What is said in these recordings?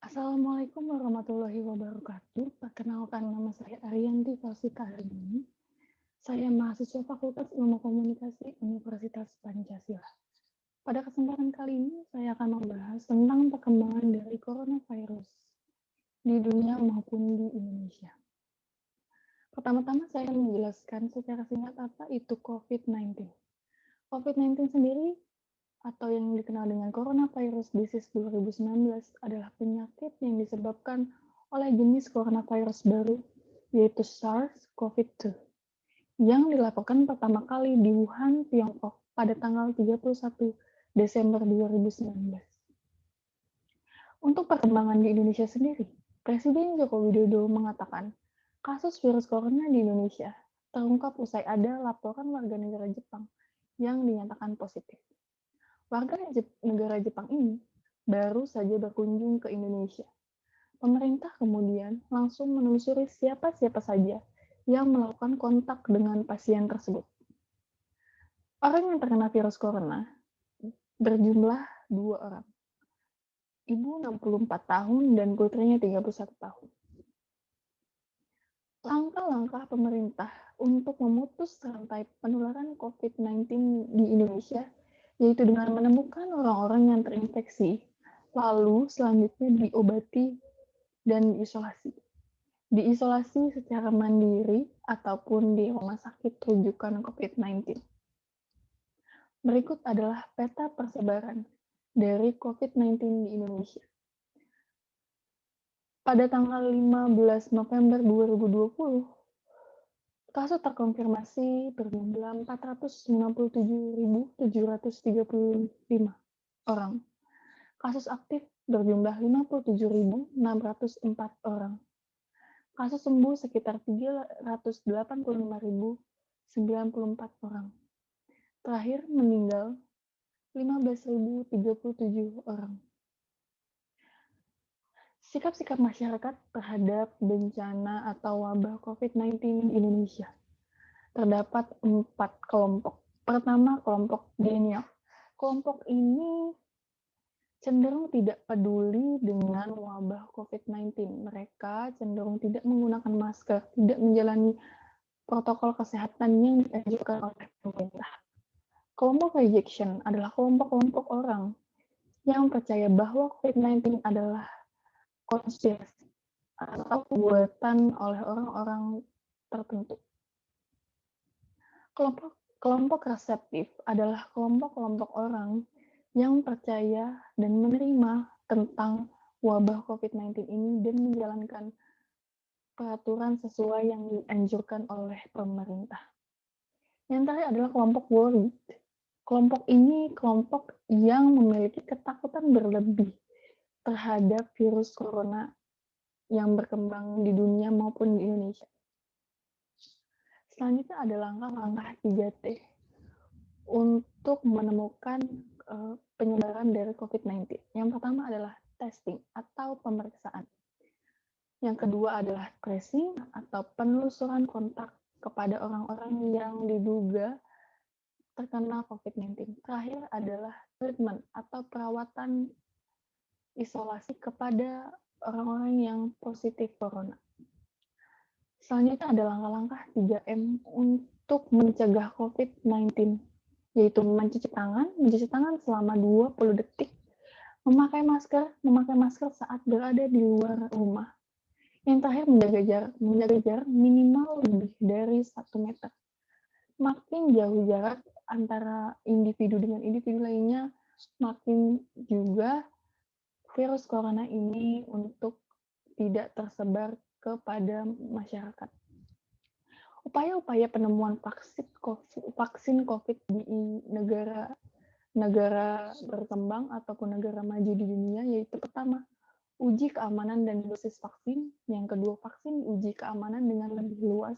Assalamualaikum warahmatullahi wabarakatuh. Perkenalkan, nama saya Ariyanti Taufika Hardini. Saya mahasiswa Fakultas Ilmu Komunikasi Universitas Pancasila. Pada kesempatan kali ini, saya akan membahas tentang perkembangan dari coronavirus di dunia maupun di Indonesia. Pertama-tama saya menjelaskan secara singkat apa itu COVID-19. COVID-19 sendiri atau yang dikenal dengan coronavirus disease 2019 adalah penyakit yang disebabkan oleh jenis coronavirus baru, yaitu SARS-CoV-2, yang dilaporkan pertama kali di Wuhan, Tiongkok pada tanggal 31 Desember 2019. Untuk perkembangan di Indonesia sendiri, Presiden Joko Widodo mengatakan kasus virus corona di Indonesia terungkap usai ada laporan warga negara Jepang yang dinyatakan positif. Warga negara Jepang ini baru saja berkunjung ke Indonesia. Pemerintah kemudian langsung menelusuri siapa-siapa saja yang melakukan kontak dengan pasien tersebut. Orang yang terkena virus corona berjumlah 2 orang. Ibu 64 tahun dan putrinya 31 tahun. Langkah-langkah pemerintah untuk memutus rantai penularan COVID-19 di Indonesia yaitu dengan menemukan orang-orang yang terinfeksi, lalu selanjutnya diobati dan diisolasi. Diisolasi secara mandiri ataupun di rumah sakit rujukan COVID-19. Berikut adalah peta persebaran dari COVID-19 di Indonesia. Pada tanggal 15 November 2020, kasus terkonfirmasi berjumlah 497.735 orang. Kasus aktif berjumlah 57.604 orang. Kasus sembuh sekitar 385.094 orang. Terakhir meninggal 15.037 orang. Sikap-sikap masyarakat terhadap bencana atau wabah COVID-19 di Indonesia. Terdapat 4 kelompok. Pertama, kelompok denial. Kelompok ini cenderung tidak peduli dengan wabah COVID-19. Mereka cenderung tidak menggunakan masker, tidak menjalani protokol kesehatan yang dianjurkan oleh pemerintah. Kelompok rejection adalah kelompok-kelompok orang yang percaya bahwa COVID-19 adalah konspirasi atau buatan oleh orang-orang tertentu. Kelompok reseptif adalah kelompok-kelompok orang yang percaya dan menerima tentang wabah COVID-19 ini dan menjalankan peraturan sesuai yang dianjurkan oleh pemerintah. Yang terakhir adalah kelompok worried. Kelompok ini kelompok yang memiliki ketakutan berlebih terhadap virus corona yang berkembang di dunia maupun di Indonesia. Selanjutnya ada langkah-langkah 3T untuk menemukan penyebaran dari COVID-19. Yang pertama adalah testing atau pemeriksaan. Yang kedua adalah tracing atau penelusuran kontak kepada orang-orang yang diduga terkena COVID-19. Terakhir adalah treatment atau perawatan isolasi kepada orang-orang yang positif corona. Selanjutnya ada langkah-langkah 3M untuk mencegah COVID-19, yaitu mencuci tangan selama 20 detik, memakai masker saat berada di luar rumah. Yang terakhir menjaga jarak minimal lebih dari 1 meter. Makin jauh jarak antara individu dengan individu lainnya, makin juga virus corona ini untuk tidak tersebar kepada masyarakat. Upaya-upaya penemuan vaksin COVID di negara berkembang ataupun negara maju di dunia yaitu pertama, uji keamanan dan dosis vaksin. Yang kedua, vaksin uji keamanan dengan lebih luas.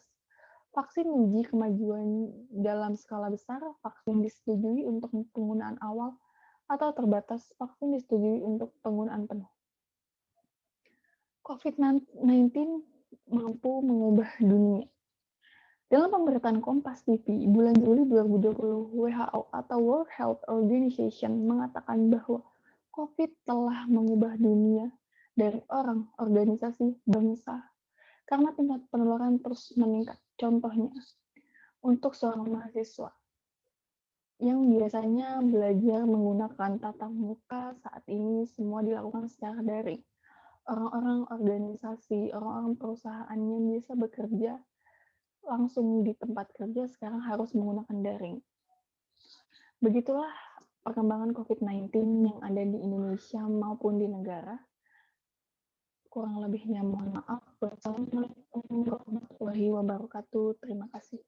Vaksin uji kemajuan dalam skala besar, vaksin disetujui untuk penggunaan awal atau terbatas, vaksin disetujui untuk penggunaan penuh. COVID-19 mampu mengubah dunia. Dalam pemberitaan Kompas TV bulan Juli 2020, WHO atau World Health Organization mengatakan bahwa COVID telah mengubah dunia dari orang, organisasi, bangsa, karena tingkat penularan terus meningkat. Contohnya, untuk seorang mahasiswa yang biasanya belajar menggunakan tatap muka, saat ini semua dilakukan secara daring. Orang-orang organisasi, orang-orang perusahaan yang biasa bekerja langsung di tempat kerja sekarang harus menggunakan daring. Begitulah perkembangan COVID-19 yang ada di Indonesia maupun di negara. Kurang lebihnya mohon maaf. Wassalamualaikum warahmatullahi wabarakatuh. Terima kasih.